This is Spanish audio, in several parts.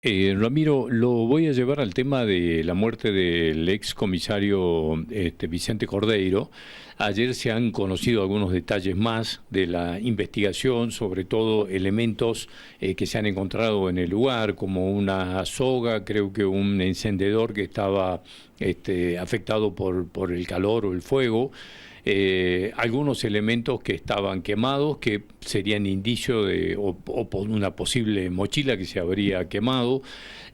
Ramiro, lo voy a llevar al tema de la muerte del ex comisario Vicente Cordeiro. Ayer se han conocido algunos detalles más de la investigación, sobre todo elementos que se han encontrado en el lugar, como una soga, creo que un encendedor que estaba afectado por el calor o el fuego. Algunos elementos que estaban quemados, que serían indicio de, o por una posible mochila que se habría quemado.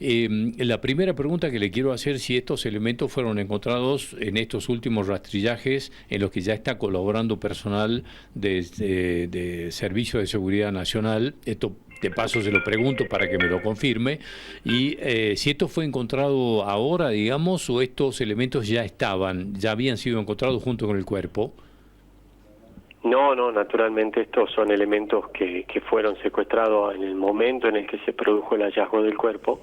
La primera pregunta que le quiero hacer, si estos elementos fueron encontrados en estos últimos rastrillajes en los que ya está colaborando personal de Servicio de Seguridad Nacional. Esto de paso se lo pregunto para que me lo confirme. Y si esto fue encontrado ahora, digamos, o estos elementos ya estaban, ya habían sido encontrados junto con el cuerpo. No, no, naturalmente estos son elementos que fueron secuestrados en el momento en el que se produjo el hallazgo del cuerpo.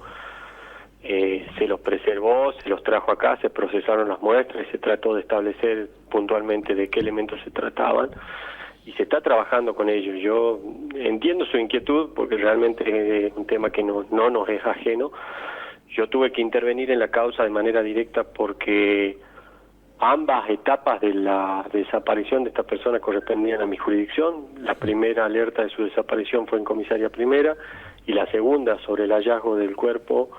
Se los preservó, se los trajo acá, se procesaron las muestras y se trató de establecer puntualmente de qué elementos se trataban y se está trabajando con ellos. Yo entiendo su inquietud porque realmente es un tema que no nos es ajeno. Yo tuve que intervenir en la causa de manera directa porque ambas etapas de la desaparición de esta persona correspondían a mi jurisdicción. La primera alerta de su desaparición fue en comisaría primera y la segunda sobre el hallazgo del cuerpo,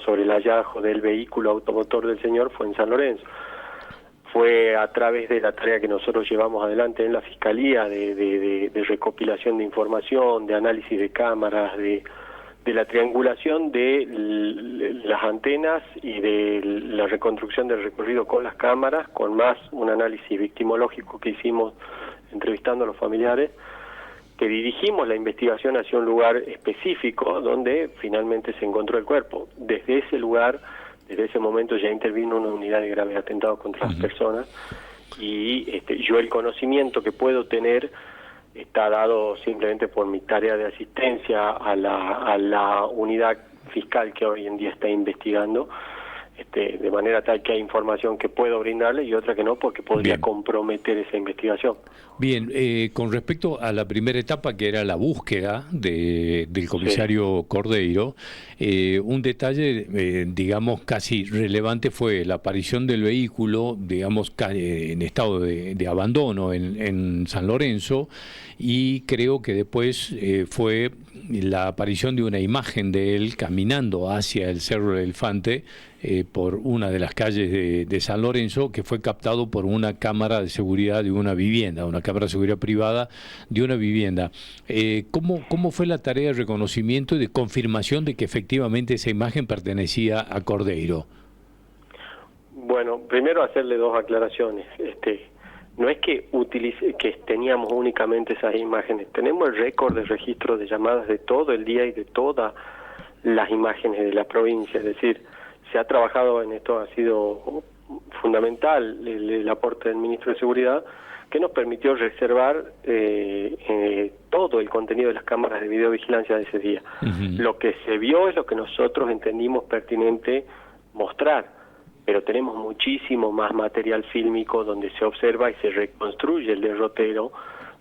sobre el hallazgo del vehículo automotor del señor fue en San Lorenzo. Fue a través de la tarea que nosotros llevamos adelante en la Fiscalía de recopilación de información, de análisis de cámaras, de la triangulación de las antenas y de la reconstrucción del recorrido con las cámaras, con más un análisis victimológico que hicimos entrevistando a los familiares, que dirigimos la investigación hacia un lugar específico donde finalmente se encontró el cuerpo. Desde ese lugar, desde ese momento ya intervino una unidad de graves atentados contra las personas y yo el conocimiento que puedo tener está dado simplemente por mi tarea de asistencia a la unidad fiscal que hoy en día está investigando, de manera tal que hay información que puedo brindarle y otra que no, porque podría Bien. comprometer esa investigación. Bien, con respecto a la primera etapa, que era la búsqueda del Sí. comisario Cordeiro, un detalle, digamos, casi relevante fue la aparición del vehículo, digamos, en estado de abandono en San Lorenzo, y creo que después fue la aparición de una imagen de él caminando hacia el Cerro del Elefante, por una de las calles de San Lorenzo, que fue captado por una cámara de seguridad de una vivienda, una cámara de seguridad privada de una vivienda. ¿Cómo fue la tarea de reconocimiento y de confirmación de que efectivamente esa imagen pertenecía a Cordeiro? Bueno, primero hacerle dos aclaraciones. No es que que teníamos únicamente esas imágenes, tenemos el récord de registro de llamadas de todo el día y de todas las imágenes de la provincia, es decir, se ha trabajado en esto, ha sido fundamental el aporte del ministro de Seguridad, que nos permitió reservar todo el contenido de las cámaras de videovigilancia de ese día. Ujú. Lo que se vio es lo que nosotros entendimos pertinente mostrar, pero tenemos muchísimo más material fílmico donde se observa y se reconstruye el derrotero,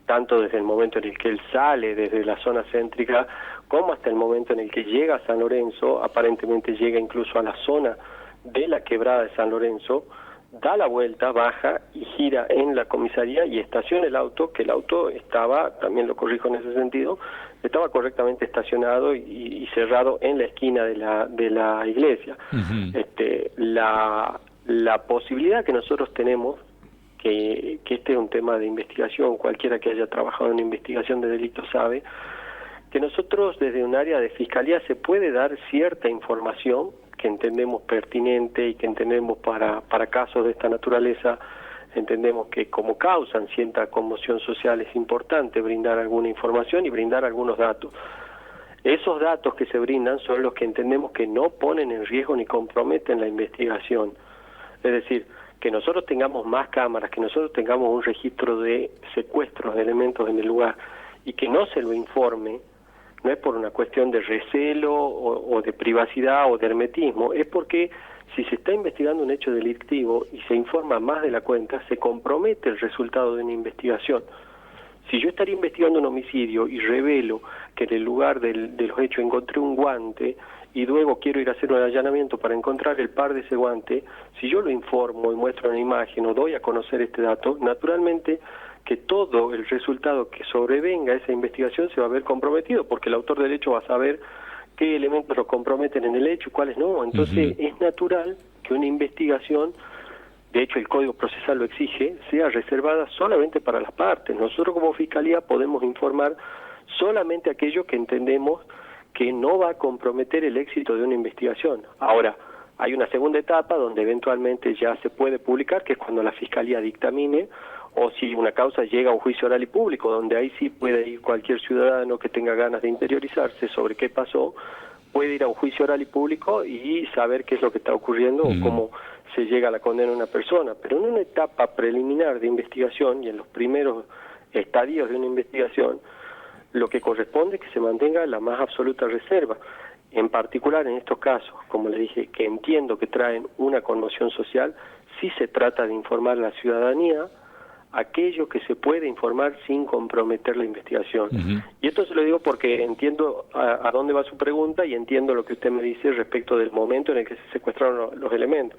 tanto desde el momento en el que él sale desde la zona céntrica, como hasta el momento en el que llega a San Lorenzo, aparentemente llega incluso a la zona de la quebrada de San Lorenzo, da la vuelta, baja y gira en la comisaría y estaciona el auto, que el auto estaba, también lo corrijo en ese sentido, estaba correctamente estacionado y cerrado en la esquina de la iglesia. Ujú. La posibilidad que nosotros tenemos, que este es un tema de investigación, cualquiera que haya trabajado en investigación de delitos sabe, que nosotros desde un área de fiscalía se puede dar cierta información que entendemos pertinente y que entendemos para casos de esta naturaleza, entendemos que como causan cierta conmoción social es importante brindar alguna información y brindar algunos datos. Esos datos que se brindan son los que entendemos que no ponen en riesgo ni comprometen la investigación. Es decir, que nosotros tengamos más cámaras, que nosotros tengamos un registro de secuestros de elementos en el lugar y que no se lo informe, no es por una cuestión de recelo o de privacidad o de hermetismo, es porque si se está investigando un hecho delictivo y se informa más de la cuenta, se compromete el resultado de una investigación. Si yo estaría investigando un homicidio y revelo que en el lugar de los hechos encontré un guante y luego quiero ir a hacer un allanamiento para encontrar el par de ese guante, si yo lo informo y muestro una imagen o doy a conocer este dato, naturalmente que todo el resultado que sobrevenga a esa investigación se va a ver comprometido, porque el autor del hecho va a saber qué elementos lo comprometen en el hecho y cuáles no. Entonces es natural que una investigación, de hecho el Código Procesal lo exige, sea reservada solamente para las partes. Nosotros como Fiscalía podemos informar solamente aquello que entendemos que no va a comprometer el éxito de una investigación. Ahora, hay una segunda etapa donde eventualmente ya se puede publicar, que es cuando la Fiscalía dictamine, o si una causa llega a un juicio oral y público, donde ahí sí puede ir cualquier ciudadano que tenga ganas de interiorizarse sobre qué pasó, puede ir a un juicio oral y público y saber qué es lo que está ocurriendo o cómo se llega a la condena de una persona. Pero en una etapa preliminar de investigación y en los primeros estadios de una investigación, lo que corresponde es que se mantenga la más absoluta reserva. En particular en estos casos, como le dije, que entiendo que traen una conmoción social, sí se trata de informar a la ciudadanía aquello que se puede informar sin comprometer la investigación. Y esto se lo digo porque entiendo a dónde va su pregunta y entiendo lo que usted me dice respecto del momento en el que se secuestraron los elementos.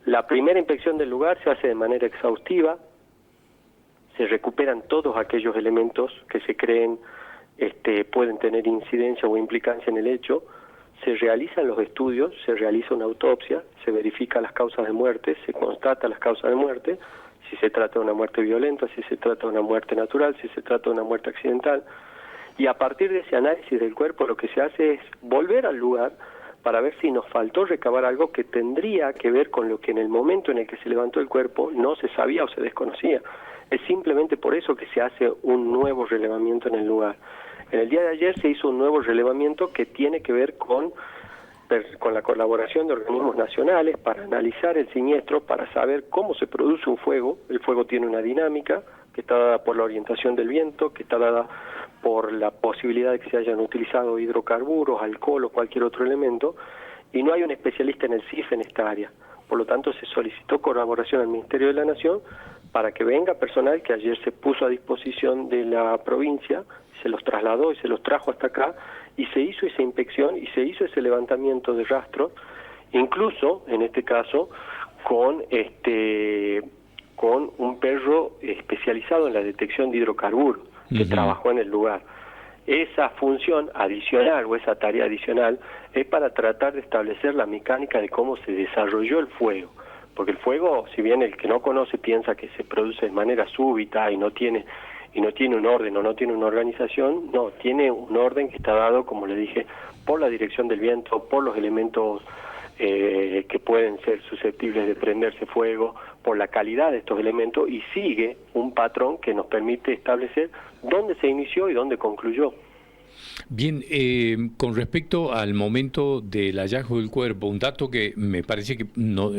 La primera inspección del lugar se hace de manera exhaustiva, se recuperan todos aquellos elementos que se creen pueden tener incidencia o implicancia en el hecho, se realizan los estudios, se realiza una autopsia, se verifica las causas de muerte, se constata las causas de muerte, si se trata de una muerte violenta, si se trata de una muerte natural, si se trata de una muerte accidental, y a partir de ese análisis del cuerpo lo que se hace es volver al lugar para ver si nos faltó recabar algo que tendría que ver con lo que en el momento en el que se levantó el cuerpo no se sabía o se desconocía. Es simplemente por eso que se hace un nuevo relevamiento en el lugar. En el día de ayer se hizo un nuevo relevamiento que tiene que ver con la colaboración de organismos nacionales para analizar el siniestro, para saber cómo se produce un fuego. El fuego tiene una dinámica que está dada por la orientación del viento, que está dada por la posibilidad de que se hayan utilizado hidrocarburos, alcohol o cualquier otro elemento, y no hay un especialista en el CIF en esta área. Por lo tanto, se solicitó colaboración al Ministerio de la Nación para que venga personal que ayer se puso a disposición de la provincia, se los trasladó y se los trajo hasta acá, y se hizo esa inspección y se hizo ese levantamiento de rastros, incluso, en este caso, con un perro especializado en la detección de hidrocarburos, que trabajó en el lugar. Esa función adicional o esa tarea adicional es para tratar de establecer la mecánica de cómo se desarrolló el fuego, porque el fuego, si bien el que no conoce piensa que se produce de manera súbita y no tiene un orden o no tiene una organización, no, tiene un orden que está dado, como le dije, por la dirección del viento, por los elementos que pueden ser susceptibles de prenderse fuego, por la calidad de estos elementos, y sigue un patrón que nos permite establecer dónde se inició y dónde concluyó. Bien, con respecto al momento del hallazgo del cuerpo, un dato que me parece que no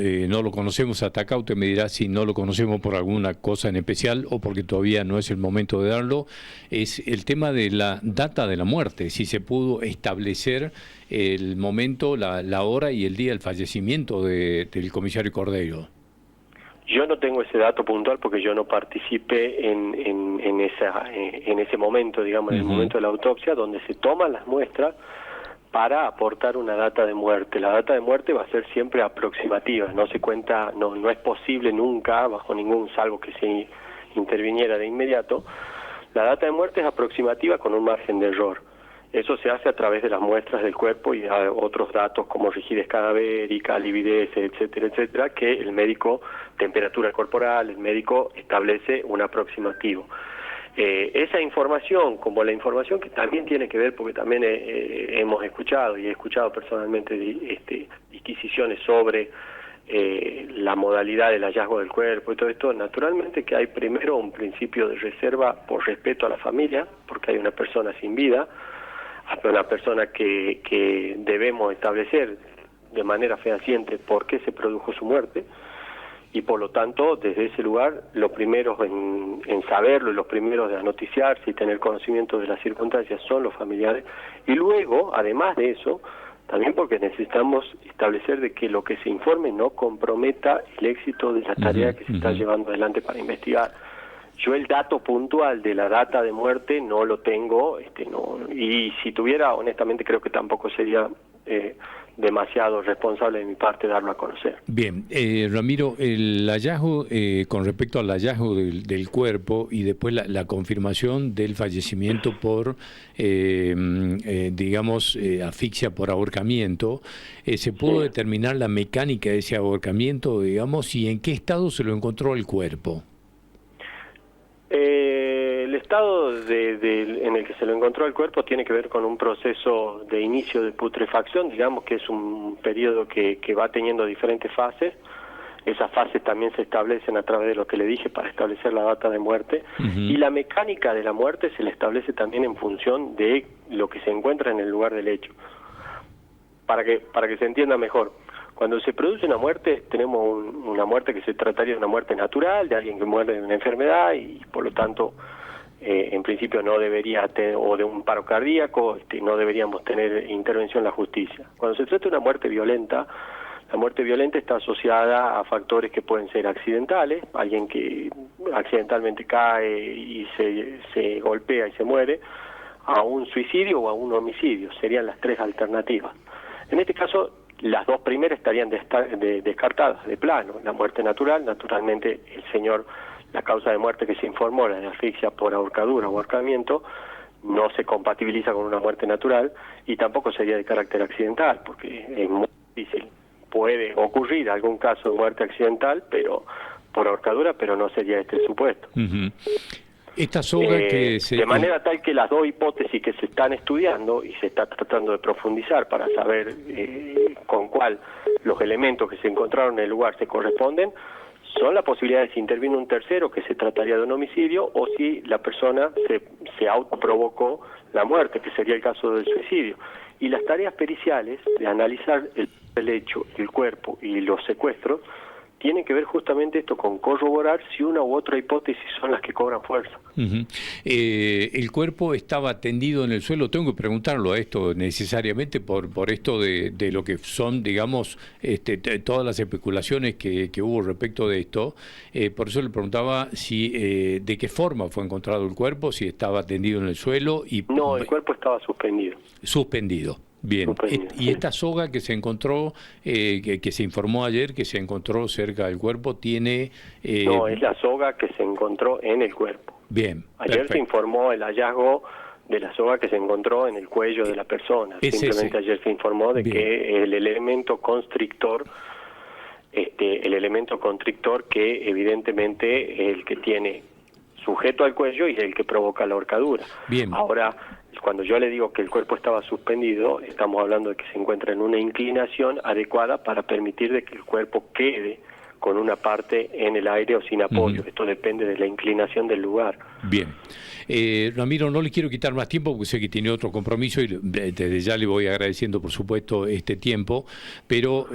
lo conocemos hasta acá, usted me dirá si no lo conocemos por alguna cosa en especial o porque todavía no es el momento de darlo, es el tema de la data de la muerte, si se pudo establecer el momento, la hora y el día del fallecimiento del comisario Cordeiro. Yo no tengo ese dato puntual porque yo no participé en ese momento, digamos, en el momento de la autopsia, donde se toman las muestras para aportar una data de muerte. La data de muerte va a ser siempre aproximativa, no se cuenta, no es posible nunca, bajo ningún, salvo que se interviniera de inmediato, la data de muerte es aproximativa con un margen de error. Eso se hace a través de las muestras del cuerpo y otros datos como rigidez cadavérica, lividez, etcétera, etcétera, que el médico, temperatura corporal, el médico establece un aproximativo. Esa información, como la información que también tiene que ver, porque también hemos escuchado y he escuchado personalmente disquisiciones sobre la modalidad del hallazgo del cuerpo y todo esto, naturalmente que hay primero un principio de reserva por respeto a la familia, porque hay una persona sin vida, una persona que debemos establecer de manera fehaciente por qué se produjo su muerte, y por lo tanto desde ese lugar los primeros en saberlo y los primeros de noticiarse y tener conocimiento de las circunstancias son los familiares, y luego además de eso también porque necesitamos establecer de que lo que se informe no comprometa el éxito de la tarea que se está llevando adelante para investigar. Yo el dato puntual de la data de muerte no lo tengo, y si tuviera, honestamente creo que tampoco sería demasiado responsable de mi parte darlo a conocer. Bien, Ramiro, el hallazgo, con respecto al hallazgo del cuerpo y después la confirmación del fallecimiento por, digamos, asfixia por ahorcamiento, ¿se pudo determinar la mecánica de ese ahorcamiento, digamos, y en qué estado se lo encontró el cuerpo? El estado en el que se lo encontró el cuerpo tiene que ver con un proceso de inicio de putrefacción, digamos que es un periodo que va teniendo diferentes fases. Esas fases también se establecen a través de lo que le dije para establecer la data de muerte, y la mecánica de la muerte se le establece también en función de lo que se encuentra en el lugar del hecho. Para que se entienda mejor, cuando se produce una muerte, tenemos una muerte que se trataría de una muerte natural, de alguien que muere de una enfermedad y por lo tanto en principio no debería tener, o de un paro cardíaco, no deberíamos tener intervención en la justicia. Cuando se trata de una muerte violenta, la muerte violenta está asociada a factores que pueden ser accidentales, alguien que accidentalmente cae y se golpea y se muere, a un suicidio o a un homicidio, serían las tres alternativas. En este caso, las dos primeras estarían descartadas de plano. La muerte natural, naturalmente la causa de muerte que se informó, la de asfixia por ahorcadura o ahorcamiento, no se compatibiliza con una muerte natural y tampoco sería de carácter accidental, porque es muy difícil. Puede ocurrir algún caso de muerte accidental, pero por ahorcadura, pero no sería este el supuesto. Esta soga que se... De manera tal que las dos hipótesis que se están estudiando y se está tratando de profundizar para saber con cuál los elementos que se encontraron en el lugar se corresponden, son la posibilidad de si interviene un tercero, que se trataría de un homicidio, o si la persona se autoprovocó la muerte, que sería el caso del suicidio. Y las tareas periciales de analizar el hecho, el cuerpo y los secuestros tienen que ver justamente esto con corroborar si una u otra hipótesis son las que cobran fuerza. El cuerpo estaba tendido en el suelo, tengo que preguntarlo a esto necesariamente por esto de lo que son, digamos, todas las especulaciones que hubo respecto de esto. Por eso le preguntaba si de qué forma fue encontrado el cuerpo, si estaba tendido en el suelo. No, el cuerpo estaba suspendido. Suspendido. Bien, y esta soga que se encontró, que se informó ayer, que se encontró cerca del cuerpo, tiene... No, es la soga que se encontró en el cuerpo. Bien, ayer perfecto. Se informó el hallazgo de la soga que se encontró en el cuello de la persona. Simplemente ayer se informó de que el elemento constrictor, que evidentemente es el que tiene sujeto al cuello y es el que provoca la ahorcadura. Bien. Ahora, cuando yo le digo que el cuerpo estaba suspendido, estamos hablando de que se encuentra en una inclinación adecuada para permitir de que el cuerpo quede con una parte en el aire o sin apoyo. Esto depende de la inclinación del lugar. Bien. Ramiro, no le quiero quitar más tiempo porque sé que tiene otro compromiso y desde ya le voy agradeciendo, por supuesto, este tiempo, pero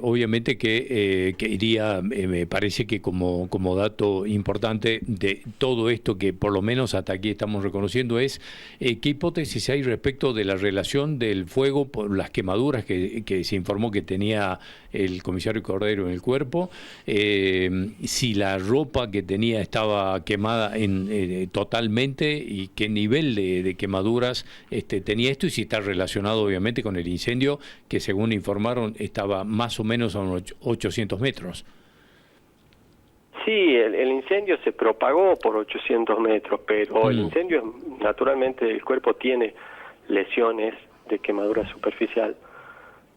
obviamente que iría, me parece que como dato importante de todo esto que por lo menos hasta aquí estamos reconociendo es qué hipótesis hay respecto de la relación del fuego por las quemaduras que se informó que tenía el comisario Cordero en el cuerpo, si la ropa que tenía estaba quemada totalmente y qué nivel de quemaduras tenía esto y si está relacionado obviamente con el incendio que según informaron estaba más o menos a unos 800 metros. Sí, el incendio se propagó por 800 metros, pero el incendio, naturalmente el cuerpo tiene lesiones de quemadura superficial,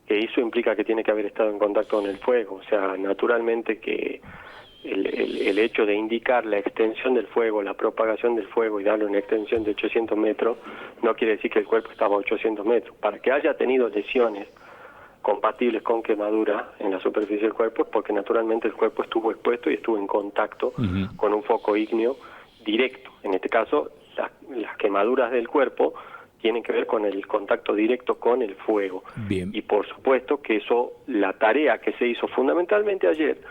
que eso implica que tiene que haber estado en contacto con el fuego. O sea, naturalmente que el hecho de indicar la extensión del fuego, la propagación del fuego y darle una extensión de 800 metros, no quiere decir que el cuerpo estaba a 800 metros. Para que haya tenido lesiones compatibles con quemadura en la superficie del cuerpo, es porque naturalmente el cuerpo estuvo expuesto y estuvo en contacto con un foco ígneo directo. En este caso, las quemaduras del cuerpo tienen que ver con el contacto directo con el fuego. Bien. Y por supuesto que eso, la tarea que se hizo fundamentalmente ayer,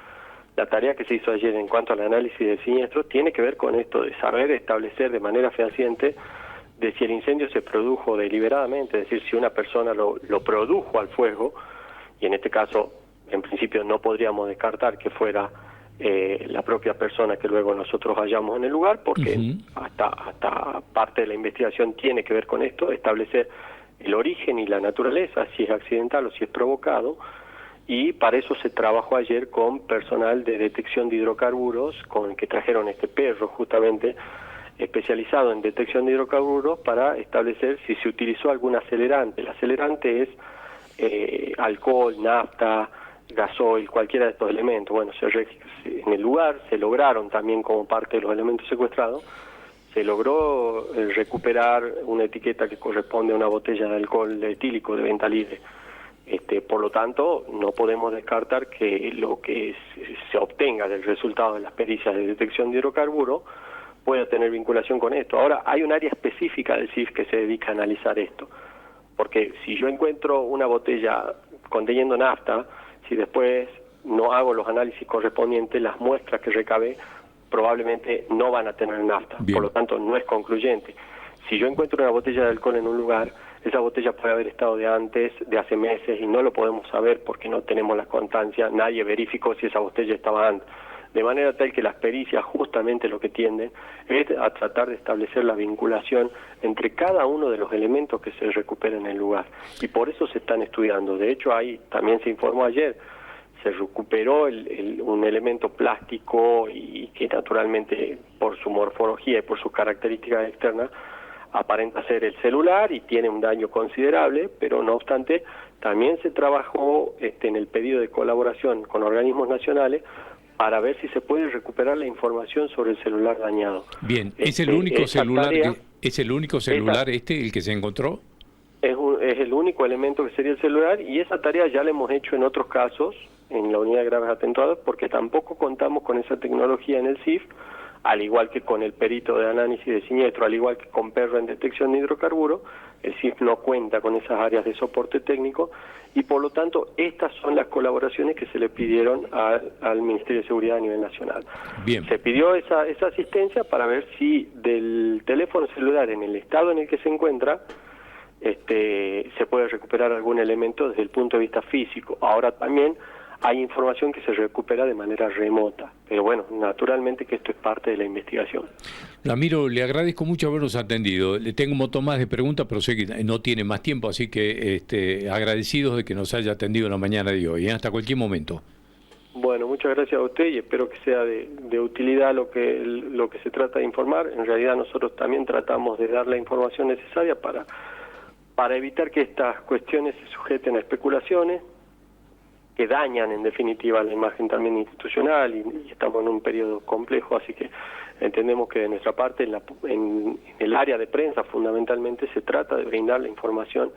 en cuanto al análisis del siniestro, tiene que ver con esto de saber establecer de manera fehaciente de si el incendio se produjo deliberadamente, es decir, si una persona lo produjo al fuego, y en este caso, en principio, no podríamos descartar que fuera la propia persona que luego nosotros hallamos en el lugar, porque hasta parte de la investigación tiene que ver con esto, establecer el origen y la naturaleza, si es accidental o si es provocado, y para eso se trabajó ayer con personal de detección de hidrocarburos, con el que trajeron este perro justamente especializado en detección de hidrocarburos para establecer si se utilizó algún acelerante. El acelerante es alcohol, nafta, gasoil, cualquiera de estos elementos. Bueno, en el lugar se lograron también como parte de los elementos secuestrados, se logró recuperar una etiqueta que corresponde a una botella de alcohol etílico de venta libre. Por lo tanto, no podemos descartar que lo que se obtenga del resultado de las pericias de detección de hidrocarburos pueda tener vinculación con esto. Ahora, hay un área específica del CIF que se dedica a analizar esto, porque si yo encuentro una botella conteniendo nafta, si después no hago los análisis correspondientes, las muestras que recabé probablemente no van a tener nafta. Bien. Por lo tanto, no es concluyente. Si yo encuentro una botella de alcohol en un lugar, esa botella puede haber estado de antes, de hace meses, y no lo podemos saber porque no tenemos la constancia, nadie verificó si esa botella estaba antes. De manera tal que las pericias justamente lo que tienden es a tratar de establecer la vinculación entre cada uno de los elementos que se recuperan en el lugar. Y por eso se están estudiando. De hecho, ahí también se informó ayer, se recuperó un elemento plástico y que naturalmente por su morfología y por sus características externas aparenta ser el celular y tiene un daño considerable, pero no obstante también se trabajó en el pedido de colaboración con organismos nacionales para ver si se puede recuperar la información sobre el celular dañado. Bien, ¿es el único celular el que se encontró? Es el único elemento que sería el celular, y esa tarea ya la hemos hecho en otros casos, en la unidad de graves atentados, porque tampoco contamos con esa tecnología en el CIF, al igual que con el perito de análisis de siniestro, al igual que con perro en detección de hidrocarburos. El CIF no cuenta con esas áreas de soporte técnico, y por lo tanto estas son las colaboraciones que se le pidieron al Ministerio de Seguridad a nivel nacional. Bien. Se pidió esa asistencia para ver si del teléfono celular en el estado en el que se encuentra se puede recuperar algún elemento desde el punto de vista físico. Ahora también hay información que se recupera de manera remota, pero bueno, naturalmente que esto es parte de la investigación. Ramiro, le agradezco mucho habernos atendido. Le tengo un montón más de preguntas, pero sé que no tiene más tiempo, así que agradecidos de que nos haya atendido en la mañana de hoy. Hasta cualquier momento. Bueno, muchas gracias a usted y espero que sea de utilidad lo que se trata de informar. En realidad nosotros también tratamos de dar la información necesaria para evitar que estas cuestiones se sujeten a especulaciones que dañan en definitiva la imagen también institucional, y estamos en un periodo complejo, así que entendemos que de nuestra parte en el área de prensa fundamentalmente se trata de brindar la información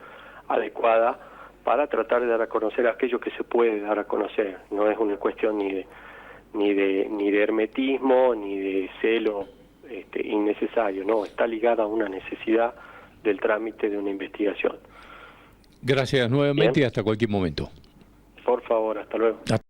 adecuada para tratar de dar a conocer aquello que se puede dar a conocer. No es una cuestión ni de hermetismo ni de celo innecesario, no, está ligada a una necesidad del trámite de una investigación. Gracias nuevamente. Bien. Y hasta cualquier momento. Por favor, hasta luego.